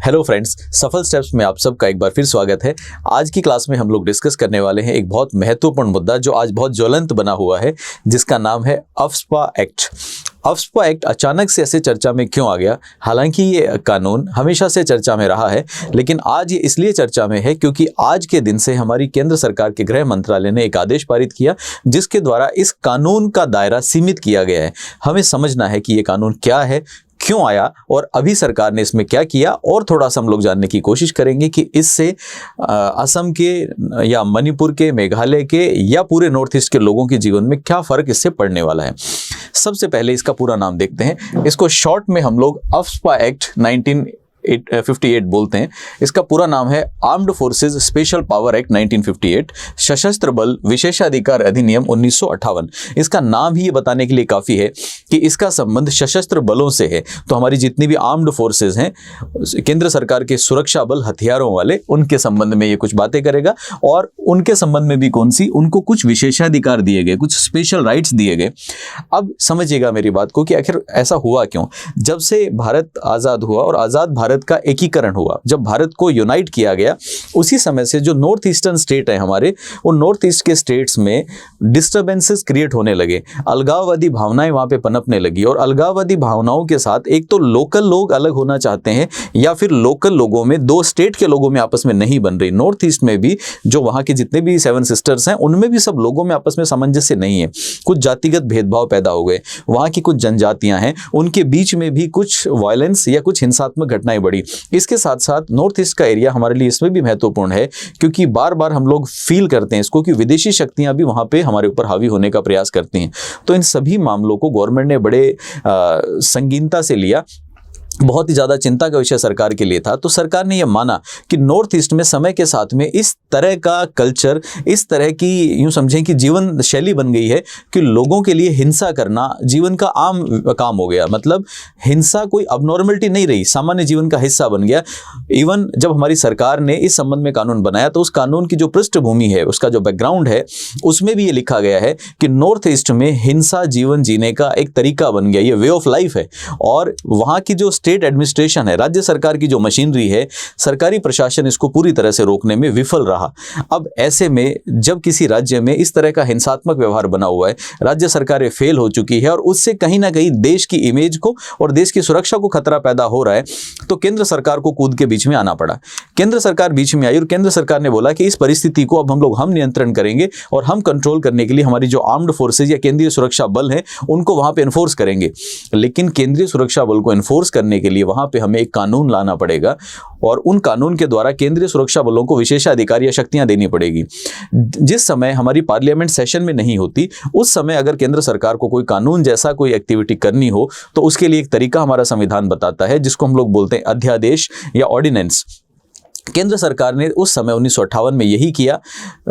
Hello friends, सफल steps में आप सबका एक बार फिर स्वागत है। आज की क्लास में हम लोग डिस्कस करने वाले हैं एक बहुत महत्वपूर्ण मुद्दा जो आज बहुत ज्वलंत बना हुआ है, जिसका नाम है अफ्स्पा एक्ट। अफ्स्पा एक्ट अचानक से ऐसे चर्चा में क्यों आ गया? हालांकि ये कानून हमेशा से चर्चा में रहा है, लेकिन आज ये इसलिए चर्चा में है क्योंकि आज के दिन से हमारी केंद्र सरकार के गृह मंत्रालय ने एक आदेश पारित किया, जिसके द्वारा इस कानून का दायरा सीमित किया गया है। हमें समझना है कि ये कानून क्या है, क्यों आया और अभी सरकार ने इसमें क्या किया, और थोड़ा सा हम लोग जानने की कोशिश करेंगे कि इससे असम के या मणिपुर के, मेघालय के या पूरे नॉर्थ ईस्ट के लोगों के जीवन में क्या फ़र्क इससे पड़ने वाला है। सबसे पहले इसका पूरा नाम देखते हैं। इसको शॉर्ट में हम लोग अफ्स्पा एक्ट 1958 बोलते हैं। इसका पूरा नाम है armed forces special power act 1958, सशस्त्र बल विशेषाधिकार अधिनियम 1958। इसका नाम ही ये बताने के लिए काफ़ी है कि इसका संबंध सशस्त्र बलों से है। तो हमारी जितनी भी आर्म्ड फोर्सेस हैं, केंद्र सरकार के सुरक्षा बल, हथियारों वाले, उनके संबंध में ये कुछ बातें करेगा। और उनके संबंध में भी कौन सी? उनको कुछ विशेषाधिकार दिए गए, कुछ स्पेशल राइट्स दिए गए। अब समझिएगा मेरी बात को कि आखिर ऐसा हुआ क्यों। जब से भारत आज़ाद हुआ और आज़ाद भारत का एकीकरण हुआ, जब भारत को यूनाइट किया गया, उसी समय से जो नॉर्थ ईस्टर्न स्टेट है हमारे, वो नॉर्थ ईस्ट के स्टेट्स में डिस्टर्बेंसेस क्रिएट होने लगे, अलगाववादी भावनाएं वहां पे पनपने लगी। और अलगाववादी भावनाओं के साथ एक तो लोकल लोग अलग होना चाहते हैं, या फिर लोकल लोगों में, दो स्टेट के लोगों में आपस में नहीं बन रही। नॉर्थ ईस्ट में भी जो वहां के जितने भी 7 सिस्टर्स हैं, उनमें भी सब लोगों में आपस में सामंजस्य नहीं है। कुछ जातिगत भेदभाव पैदा हो गए। वहां की कुछ जनजातियां हैं, उनके बीच में भी कुछ वायलेंस या कुछ हिंसात्मक घटनाएं बढ़ी। इसके साथ साथ नॉर्थ ईस्ट का एरिया हमारे लिए इसमें भी महत्वपूर्ण है, क्योंकि बार बार हम लोग फील करते हैं इसको कि विदेशी शक्तियां भी वहां पे हमारे ऊपर हावी होने का प्रयास करती हैं। तो इन सभी मामलों को गवर्नमेंट ने बड़े संगीनता से लिया। बहुत ही ज़्यादा चिंता का विषय सरकार के लिए था। तो सरकार ने यह माना कि नॉर्थ ईस्ट में समय के साथ में इस तरह का कल्चर, इस तरह की यूँ समझें कि जीवन शैली बन गई है कि लोगों के लिए हिंसा करना जीवन का आम काम हो गया। मतलब हिंसा कोई अबनॉर्मलिटी नहीं रही, सामान्य जीवन का हिस्सा बन गया। इवन जब हमारी सरकार ने इस संबंध में कानून बनाया, तो उस कानून की जो पृष्ठभूमि है, उसका जो बैकग्राउंड है, उसमें भी ये लिखा गया है कि नॉर्थ ईस्ट में हिंसा जीवन जीने का एक तरीका बन गया, ये वे ऑफ लाइफ है। और वहाँ की जो स्टेट एडमिनिस्ट्रेशन है, राज्य सरकार की जो मशीनरी है, सरकारी प्रशासन इसको पूरी तरह से रोकने में विफल रहा। अब ऐसे में जब किसी राज्य में इस तरह का हिंसात्मक व्यवहार बना हुआ है, राज्य सरकारें फेल हो चुकी है और उससे कहीं ना कहीं देश की इमेज को और देश की सुरक्षा को खतरा पैदा हो रहा है, तो केंद्र सरकार को कूद के बीच में आना पड़ा। केंद्र सरकार बीच में आई और केंद्र सरकार ने बोला कि इस परिस्थिति को अब हम नियंत्रण करेंगे और हम कंट्रोल करने के लिए हमारी जो आर्म्ड फोर्सेज या केंद्रीय सुरक्षा बल है, उनको वहां पे एनफोर्स करेंगे। लेकिन केंद्रीय सुरक्षा बल को एनफोर्स करने के लिए वहां पे हमें एक कानून लाना पड़ेगा और उन कानून के द्वारा केंद्रीय सुरक्षा बलों को विशेषाधिकार या शक्तियां देनी पड़ेगी। जिस समय हमारी पार्लियामेंट सेशन में नहीं होती, उस समय अगर केंद्र सरकार को कोई कानून जैसा कोई एक्टिविटी करनी हो, तो उसके लिए एक तरीका हमारा संविधान बताता है, जिसको हम लोग बोलते हैं अध्यादेश या ऑर्डिनेंस। केंद्र सरकार ने उस समय 1958 में यही किया।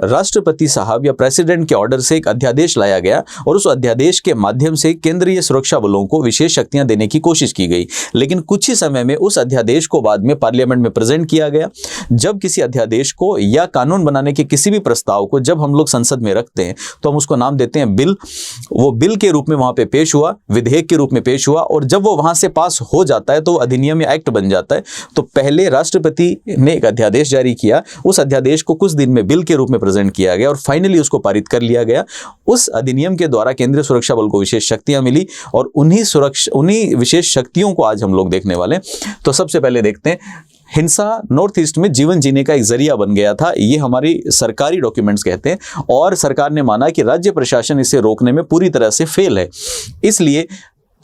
राष्ट्रपति साहब या प्रेसिडेंट के ऑर्डर से एक अध्यादेश लाया गया और उस अध्यादेश के माध्यम से केंद्रीय सुरक्षा बलों को विशेष शक्तियां देने की कोशिश की गई। लेकिन कुछ ही समय में उस अध्यादेश को बाद में पार्लियामेंट में प्रेजेंट किया गया। जब किसी अध्यादेश को या कानून बनाने के किसी भी प्रस्ताव को जब हम लोग संसद में रखते हैं, तो हम उसको नाम देते हैं बिल। वो बिल के रूप में वहां पर पेश हुआ, विधेयक के रूप में पेश हुआ, और जब वो वहां से पास हो जाता है तो अधिनियम या एक्ट बन जाता है। तो पहले राष्ट्रपति ने अध्यादेश जारी किया, उस अध्यादेश को कुछ दिन में बिल के रूप में प्रेजेंट किया गया और फाइनली उसको पारित कर लिया गया। उस अधिनियम के द्वारा केंद्रीय सुरक्षा बल को विशेष शक्तियां मिली और उन्हीं विशेष शक्तियों को आज हम लोग देखने वाले। तो सबसे पहले देखते हैं, हिंसा नॉर्थ ईस्ट में जीवन जीने का एक जरिया बन गया था, ये हमारी सरकारी डॉक्यूमेंट्स कहते हैं। और सरकार ने माना कि राज्य प्रशासन इसे रोकने में पूरी तरह से फेल है, इसलिए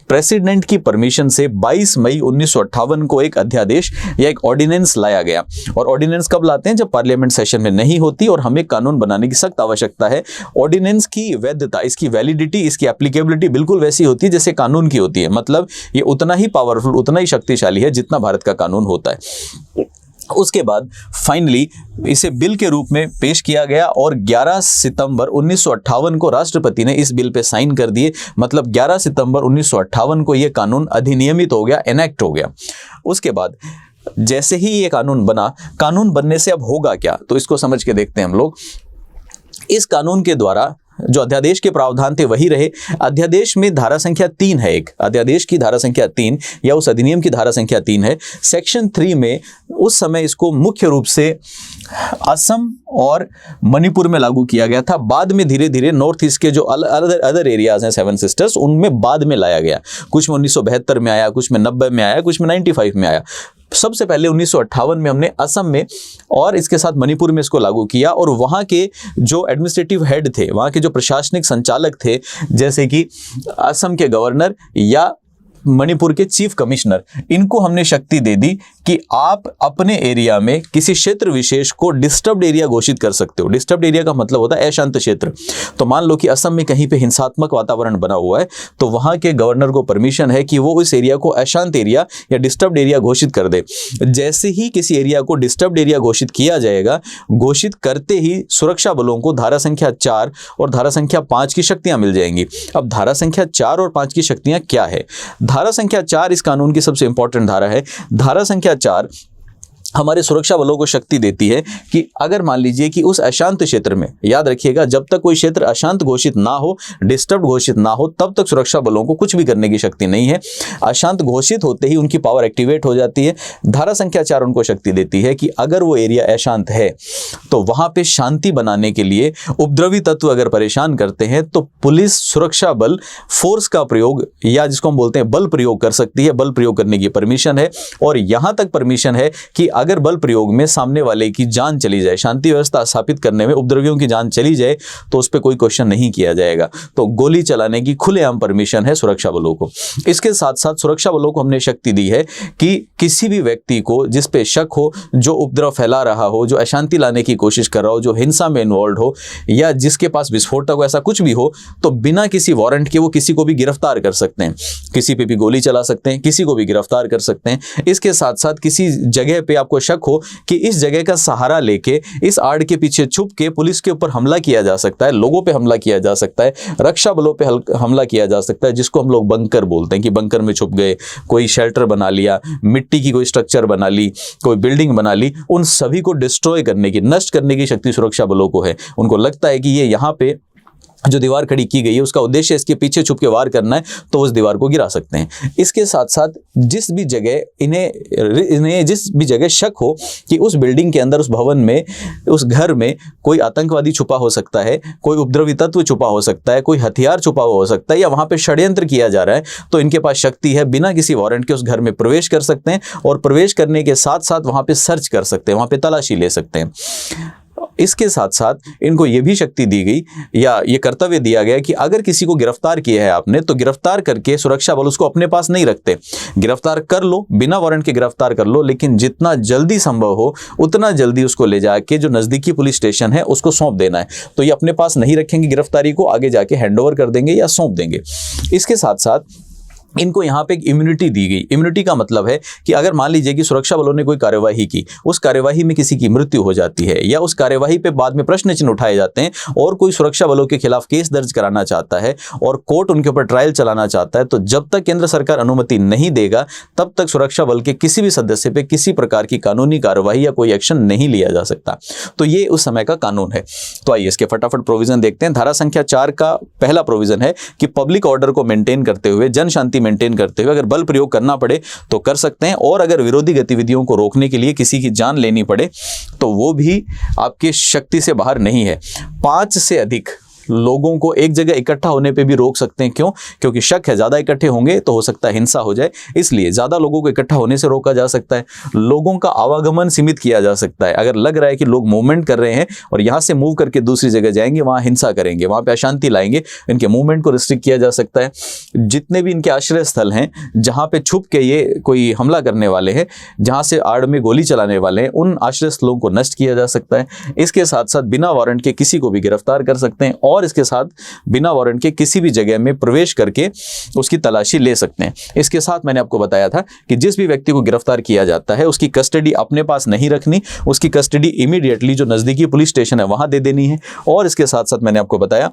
प्रेसिडेंट की परमिशन से 22 मई 1958 को एक अध्यादेश या एक ऑर्डिनेंस लाया गया। और ऑर्डिनेंस कब लाते हैं? जब पार्लियामेंट सेशन में नहीं होती और हमें कानून बनाने की सख्त आवश्यकता है। ऑर्डिनेंस की वैधता, इसकी वैलिडिटी, इसकी एप्लीकेबिलिटी बिल्कुल वैसी होती है जैसे कानून की होती है। मतलब ये उतना ही पावरफुल, उतना ही शक्तिशाली है जितना भारत का कानून होता है। उसके बाद फाइनली इसे बिल के रूप में पेश किया गया और 11 सितंबर 1958 को राष्ट्रपति ने इस बिल पे साइन कर दिए। मतलब 11 सितंबर 1958 को यह कानून अधिनियमित हो गया, एनेक्ट हो गया। उसके बाद जैसे ही ये कानून बना, कानून बनने से अब होगा क्या, तो इसको समझ के देखते हैं हम लोग। इस कानून के द्वारा जो अध्यादेश के प्रावधान थे वही रहे। अध्यादेश में धारा संख्या 3 है, एक अध्यादेश की धारा संख्या 3 या उस अधिनियम की धारा संख्या 3 है। सेक्शन 3 में उस समय इसको मुख्य रूप से असम और मणिपुर में लागू किया गया था। बाद में धीरे धीरे नॉर्थ ईस्ट के जो अदर एरियाज हैं 7 सिस्टर्स, उनमें बाद में लाया गया। कुछ में 1972 में आया, कुछ में 90 में आया, कुछ में 95 में आया। सबसे पहले 1958 में हमने असम में और इसके साथ मणिपुर में इसको लागू किया, और वहाँ के जो एडमिनिस्ट्रेटिव हेड थे, वहाँ के जो प्रशासनिक संचालक थे, जैसे कि असम के गवर्नर या मणिपुर के चीफ कमिश्नर, इनको हमने शक्ति दे दी कि आप अपने एरिया में किसी क्षेत्र विशेष को डिस्टर्ब्ड एरिया घोषित कर सकते हो। डिस्टर्ब्ड एरिया का मतलब होता है अशांत क्षेत्र। तो मान लो कि असम में कहीं पे हिंसात्मक वातावरण बना हुआ है, तो वहां के गवर्नर को परमिशन है कि वो इस एरिया को अशांत एरिया या डिस्टर्ब्ड एरिया घोषित कर दे। जैसे ही किसी एरिया को डिस्टर्ब्ड एरिया घोषित किया जाएगा, घोषित करते ही सुरक्षा बलों को धारा संख्या 4 और धारा संख्या 5 की शक्तियां मिल जाएंगी। अब धारा संख्या 4 और 5 की शक्तियां क्या है? धारा संख्या 4 इस कानून की सबसे इंपॉर्टेंट धारा है। धारा संख्या 4 हमारे सुरक्षा बलों को शक्ति देती है कि अगर मान लीजिए कि उस अशांत क्षेत्र में, याद रखिएगा, जब तक कोई क्षेत्र अशांत घोषित ना हो, डिस्टर्ब घोषित ना हो, तब तक सुरक्षा बलों को कुछ भी करने की शक्ति नहीं है। अशांत घोषित होते ही उनकी पावर एक्टिवेट हो जाती है। धारा संख्या 4 उनको शक्ति देती है कि अगर वो एरिया अशांत है तो वहां पे शांति बनाने के लिए उपद्रवी तत्व अगर परेशान करते हैं तो पुलिस, सुरक्षा बल फोर्स का प्रयोग या जिसको हम बोलते हैं बल प्रयोग कर सकती है। बल प्रयोग करने की परमिशन है, और यहां तक परमिशन है कि अगर बल प्रयोग में सामने वाले की जान चली जाए, शांति व्यवस्था स्थापित करने में उपद्रवियों की जान चली जाए, तो उस पर कोई क्वेश्चन नहीं किया जाएगा। तो गोली चलाने की खुलेआम परमिशन है सुरक्षा बलों को। इसके साथ साथ सुरक्षा बलों को हमने शक्ति दी है कि किसी भी व्यक्ति को जिस पे शक हो, जो उपद्रव फैला रहा हो, जो अशांति लाने की कोशिश कर रहा हो, जो हिंसा में इन्वॉल्व हो, या जिसके पास विस्फोटक हो, ऐसा कुछ भी हो, तो बिना किसी वारंट के वो किसी को भी गिरफ्तार कर सकते हैं। किसी पे भी गोली चला सकते हैं, किसी को भी गिरफ्तार कर सकते हैं। इसके साथ साथ किसी जगह पे आपको शक हो कि इस जगह का सहारा लेके, इस आड़ के पीछे छुप के पुलिस के ऊपर हमला किया जा सकता है, लोगों पे हमला किया जा सकता है, रक्षा बलों पे हमला किया जा सकता है, जिसको हम लोग बंकर बोलते हैं कि बंकर में छुप गए, कोई शेल्टर बना लिया, मिट्टी की कोई स्ट्रक्चर बना ली, कोई बिल्डिंग बना ली, उन सभी को डिस्ट्रॉय करने की, नष्ट करने की शक्ति सुरक्षा बलों को है। उनको लगता है कि ये यहाँ पे जो दीवार खड़ी की गई है उसका उद्देश्य इसके पीछे छुप के वार करना है, तो उस दीवार को गिरा सकते हैं। इसके साथ साथ जिस भी जगह इन्हें जिस भी जगह शक हो कि उस बिल्डिंग के अंदर, उस भवन में, उस घर में कोई आतंकवादी छुपा हो सकता है, कोई उपद्रवी तत्व छुपा हो सकता है, कोई हथियार छुपा हो सकता है, या वहां पे षड्यंत्र किया जा रहा है, तो इनके पास शक्ति है, बिना किसी वारंट के उस घर में प्रवेश कर सकते हैं, और प्रवेश करने के साथ साथ वहां पे सर्च कर सकते हैं, वहां पे तलाशी ले सकते हैं। इसके साथ साथ इनको ये भी शक्ति दी गई या ये कर्तव्य दिया गया कि अगर किसी को गिरफ्तार किया है आपने, तो गिरफ्तार करके सुरक्षा बल उसको अपने पास नहीं रखते। गिरफ्तार कर लो, बिना वारंट के गिरफ्तार कर लो, लेकिन जितना जल्दी संभव हो उतना जल्दी उसको ले जाके जो नज़दीकी पुलिस स्टेशन है उसको सौंप देना है। तो ये अपने पास नहीं रखेंगे गिरफ्तारी को, आगे जाके हैंडओवर कर देंगे या सौंप देंगे। इसके साथ साथ इनको यहाँ पे एक इम्यूनिटी दी गई। इम्यूनिटी का मतलब है कि अगर मान लीजिए कि सुरक्षा बलों ने कोई कार्यवाही की, उस कार्यवाही में किसी की मृत्यु हो जाती है, या उस कार्यवाही पे बाद में प्रश्न चिन्ह उठाए जाते हैं, और कोई सुरक्षा बलों के खिलाफ केस दर्ज कराना चाहता है और कोर्ट उनके ऊपर ट्रायल चलाना चाहता है, तो जब तक केंद्र सरकार अनुमति नहीं देगा तब तक सुरक्षा बल के किसी भी सदस्य पे किसी प्रकार की कानूनी कार्यवाही या कोई एक्शन नहीं लिया जा सकता। तो ये उस समय का कानून है। तो आइए इसके फटाफट प्रोविजन देखते हैं। धारा संख्या 4 का पहला प्रोविजन है कि पब्लिक ऑर्डर को मेंटेन करते हुए, जन शांति मेंटेन करते हुए अगर बल प्रयोग करना पड़े तो कर सकते हैं, और अगर विरोधी गतिविधियों को रोकने के लिए किसी की जान लेनी पड़े तो वो भी आपकी शक्ति से बाहर नहीं है। 5 से अधिक लोगों को एक जगह इकट्ठा होने पे भी रोक सकते हैं। क्यों? क्योंकि शक है ज़्यादा इकट्ठे होंगे तो हो सकता है हिंसा हो जाए, इसलिए ज़्यादा लोगों को इकट्ठा होने से रोका जा सकता है। लोगों का आवागमन सीमित किया जा सकता है। अगर लग रहा है कि लोग मूवमेंट कर रहे हैं और यहाँ से मूव करके दूसरी जगह जाएंगे, वहाँ हिंसा करेंगे, वहाँ पे अशांति लाएंगे, इनके मूवमेंट को रिस्ट्रिक्ट किया जा सकता है। जितने भी इनके आश्रय स्थल हैं जहाँ पे छुप के ये कोई हमला करने वाले हैं, जहाँ से आड़ में गोली चलाने वाले हैं, उन आश्रय स्थलों को नष्ट किया जा सकता है। इसके साथ साथ बिना वारंट के किसी को भी गिरफ्तार कर सकते हैं, और इसके साथ बिना वारंट के किसी भी जगह में प्रवेश करके उसकी तलाशी ले सकते हैं। इसके साथ मैंने आपको बताया था कि जिस भी व्यक्ति को गिरफ्तार किया जाता है उसकी कस्टडी अपने पास नहीं रखनी, उसकी कस्टडी इमीडिएटली जो नजदीकी पुलिस स्टेशन है वहां दे देनी है। और इसके साथ साथ मैंने आपको बताया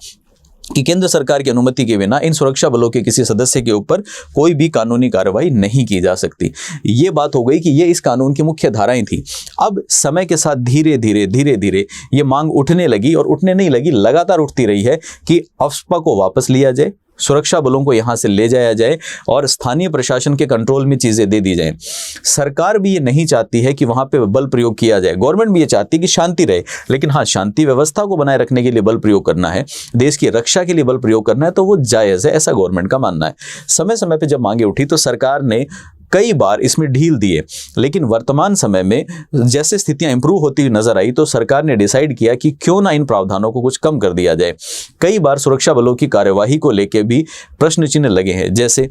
कि केंद्र सरकार की अनुमति के बिना इन सुरक्षा बलों के किसी सदस्य के ऊपर कोई भी कानूनी कार्रवाई नहीं की जा सकती। ये बात हो गई कि ये इस कानून की मुख्य धाराएं थी। अब समय के साथ धीरे धीरे ये मांग उठने लगी, और उठने नहीं लगी, लगातार उठती रही है कि अफ्स्पा को वापस लिया जाए, सुरक्षा बलों को यहाँ से ले जाया जाए और स्थानीय प्रशासन के कंट्रोल में चीज़ें दे दी जाएं। सरकार भी ये नहीं चाहती है कि वहाँ पे बल प्रयोग किया जाए, गवर्नमेंट भी ये चाहती है कि शांति रहे, लेकिन हाँ, शांति व्यवस्था को बनाए रखने के लिए बल प्रयोग करना है, देश की रक्षा के लिए बल प्रयोग करना है, तो वो जायज़ है, ऐसा गवर्नमेंट का मानना है। समय समय पर जब मांगे उठी तो सरकार ने कई बार इसमें ढील दिए, लेकिन वर्तमान समय में जैसे स्थितियां इंप्रूव होती हुई नजर आई तो सरकार ने डिसाइड किया कि क्यों ना इन प्रावधानों को कुछ कम कर दिया जाए। कई बार सुरक्षा बलों की कार्यवाही को लेकर भी प्रश्न चिन्ह लगे हैं। जैसे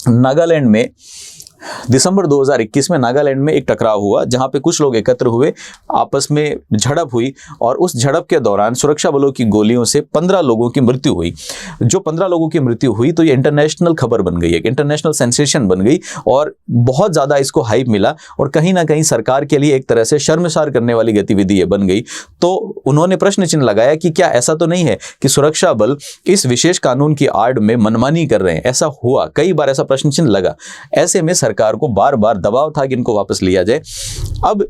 नागालैंड में दिसंबर 2021 में नागालैंड में एक टकराव हुआ, जहां पे कुछ लोग एकत्र हुए, आपस में झड़प हुई, और उस झड़प के दौरान सुरक्षा बलों की गोलियों से 15 लोगों की मृत्यु हुई। जो 15 लोगों की मृत्यु हुई तो ये इंटरनेशनल खबर बन गई, एक इंटरनेशनल सेंसेशन बन गई, और बहुत ज़्यादा इसको हाइप मिला, और कहीं ना कहीं सरकार के लिए एक तरह से शर्मसार करने वाली गतिविधि ये बन गई। तो उन्होंने प्रश्न चिन्ह लगाया कि क्या ऐसा तो नहीं है कि सुरक्षा बल इस विशेष कानून की आड़ में मनमानी कर रहे हैं। ऐसा हुआ, कई बार ऐसा प्रश्न चिन्ह लगा। ऐसे में सरकार को बार बार दबाव था कि इनको वापस लिया जाए। अब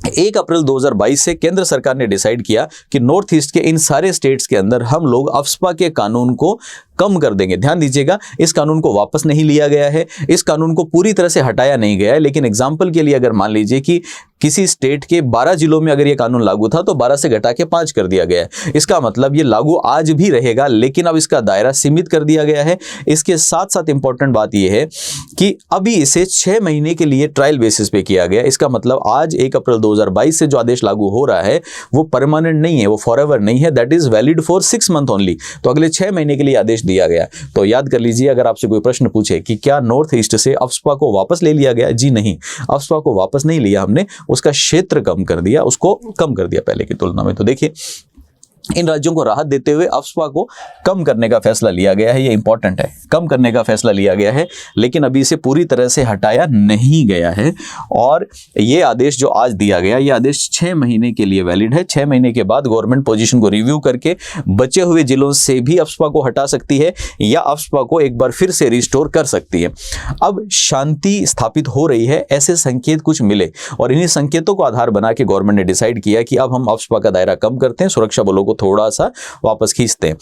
1 अप्रैल 2022 से केंद्र सरकार ने डिसाइड किया कि नॉर्थ ईस्ट के इन सारे स्टेट्स के अंदर हम लोग अफ्स्पा के कानून को कम कर देंगे। ध्यान दीजिएगा, इस कानून को वापस नहीं लिया गया है, इस कानून को पूरी तरह से हटाया नहीं गया है, लेकिन एग्जाम्पल के लिए अगर मान लीजिए कि किसी स्टेट के 12 जिलों में अगर ये कानून लागू था तो 12 से घटा के 5 कर दिया गया है। इसका मतलब ये लागू आज भी रहेगा, लेकिन अब इसका दायरा सीमित कर दिया गया है। इसके साथ साथ इंपॉर्टेंट बात यह है कि अभी इसे 6 महीने के लिए ट्रायल बेसिस पे किया गया। इसका मतलब आज 1 अप्रैल 2022 से जो आदेश लागू हो रहा है वो परमानेंट नहीं है, वो फॉरएवर नहीं है, that is valid for 6 month only. तो अगले 6 महीने के लिए आदेश दिया गया। तो याद कर लीजिए, अगर आपसे कोई प्रश्न पूछे कि क्या नॉर्थ ईस्ट से अफ्स्पा को वापस ले लिया गया, जी नहीं, अफ्स्पा को वापस नहीं लिया हमने, उसका क्षेत्र कम कर दिया, उसको कम कर दिया पहले की तुलना में। तो देखिए, इन राज्यों को राहत देते हुए अफ्स्पा को कम करने का फैसला लिया गया है। ये इंपॉर्टेंट है, कम करने का फैसला लिया गया है, लेकिन अभी इसे पूरी तरह से हटाया नहीं गया है। और ये आदेश जो आज दिया गया, ये आदेश 6 महीने के लिए वैलिड है। 6 महीने के बाद गवर्नमेंट पोजीशन को रिव्यू करके बचे हुए जिलों से भी अफ्स्पा को हटा सकती है या अफ्स्पा को एक बार फिर से रिस्टोर कर सकती है। अब शांति स्थापित हो रही है, ऐसे संकेत कुछ मिले, और इन्हीं संकेतों को आधार बना के गवर्नमेंट ने डिसाइड किया कि अब हम अफ्स्पा का दायरा कम करते हैं, सुरक्षा बलों को थोड़ा सा वापस खींचते हैं।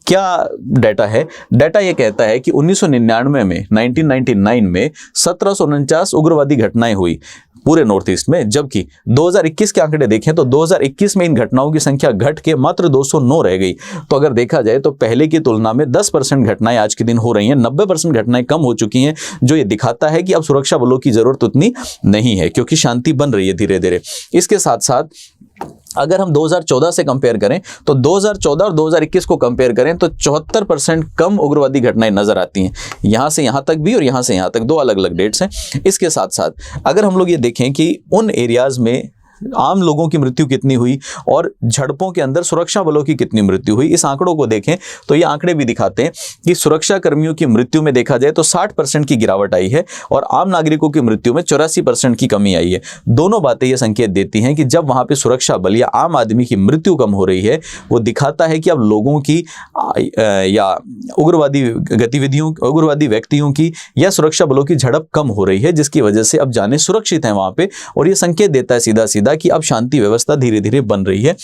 क्या डाटा है? डाटा ये कहता है कि 1999 में 1999 में 1749 उग्रवादी घटनाएं हुई पूरे नॉर्थ ईस्ट में, जबकि 2021 के आंकड़े देखें तो 2021 में इन घटनाओं की संख्या घट के मात्र 209 रह गई। तो अगर देखा जाए तो पहले की तुलना में 10% घटनाएं आज के दिन हो रही हैं, 90% घटनाएं कम हो चुकी हैं, जो ये दिखाता है कि अब सुरक्षा बलों की जरूरत उतनी नहीं है, क्योंकि शांति बन रही है धीरे धीरे। इसके साथ साथ अगर हम 2014 से कंपेयर करें तो 2014 और 2021 को कंपेयर करें तो 74% कम उग्रवादी घटनाएं नजर आती हैं, यहां से यहां तक भी और यहां से यहां तक, 2 अलग अलग डेट्स हैं। इसके साथ साथ अगर हम लोग ये देखें कि उन एरियाज में आम लोगों की मृत्यु कितनी हुई और झड़पों के अंदर सुरक्षा बलों की कितनी मृत्यु हुई, इस आंकड़ों को देखें तो ये आंकड़े भी दिखाते हैं कि सुरक्षा कर्मियों की मृत्यु में देखा जाए तो 60% की गिरावट आई है और आम नागरिकों की मृत्यु में 84% की कमी आई है। दोनों बातें ये संकेत देती हैं कि जब वहां पे सुरक्षा बल या आम आदमी की मृत्यु कम हो रही है, वो दिखाता है कि अब लोगों की या उग्रवादी गतिविधियों, उग्रवादी व्यक्तियों की या सुरक्षा बलों की झड़प कम हो रही है, जिसकी वजह से अब जाने सुरक्षित हैं वहां पे, और ये संकेत देता है सीधा सीधा कि अब शांति व्यवस्था धीरे धीरे बन रही है।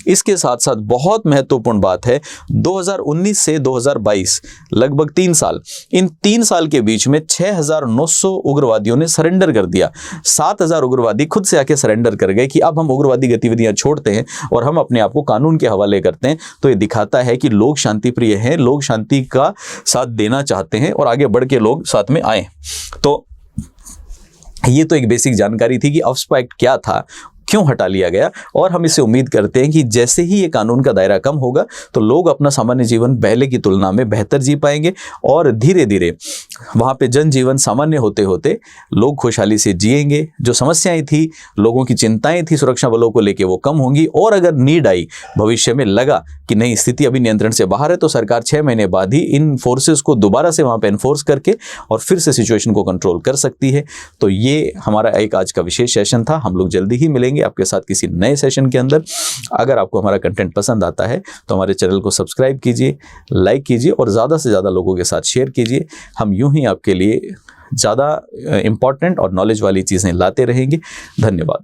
इसके साथ साथ बहुत महत्वपूर्ण बात है, 2019 से 2022 लगभग 3 साल, इन 3 साल के बीच में 6,900 उग्रवादियों ने सरेंडर कर दिया। 7,000 उग्रवादी खुद से आके सरेंडर कर गए कि अब हम उग्रवादी गतिविधियां छोड़ते हैं और हम अपने आप को कानून के हवाले करते हैं। तो ये दिखाता है कि लोग शांति प्रिय हैं, लोग शांति का साथ देना चाहते हैं और आगे बढ़ के लोग साथ में आए। तो ये तो एक बेसिक जानकारी थी कि अफ्स्पा एक्ट क्या था, क्यों हटा लिया गया, और हम इसे उम्मीद करते हैं कि जैसे ही ये कानून का दायरा कम होगा तो लोग अपना सामान्य जीवन पहले की तुलना में बेहतर जी पाएंगे और धीरे धीरे वहाँ पे जनजीवन सामान्य होते होते लोग खुशहाली से जिएंगे। जो समस्याएं थी, लोगों की चिंताएं थी सुरक्षा बलों को लेके, वो कम होंगी, और अगर नीड आई, भविष्य में लगा कि नहीं स्थिति अभी नियंत्रण से बाहर है, तो सरकार 6 महीने बाद ही इन फोर्सेस को दोबारा से वहाँ पे एनफोर्स करके और फिर से सिचुएशन को कंट्रोल कर सकती है। तो ये हमारा एक आज का विशेष सेशन था। हम लोग जल्दी ही मिलेंगे मिलेंगे आपके साथ किसी नए सेशन के अंदर। अगर आपको हमारा कंटेंट पसंद आता है तो हमारे चैनल को सब्सक्राइब कीजिए, लाइक कीजिए और ज़्यादा से ज़्यादा लोगों के साथ शेयर कीजिए। हम यूं ही आपके लिए ज़्यादा इम्पॉर्टेंट और नॉलेज वाली चीज़ें लाते रहेंगे। धन्यवाद।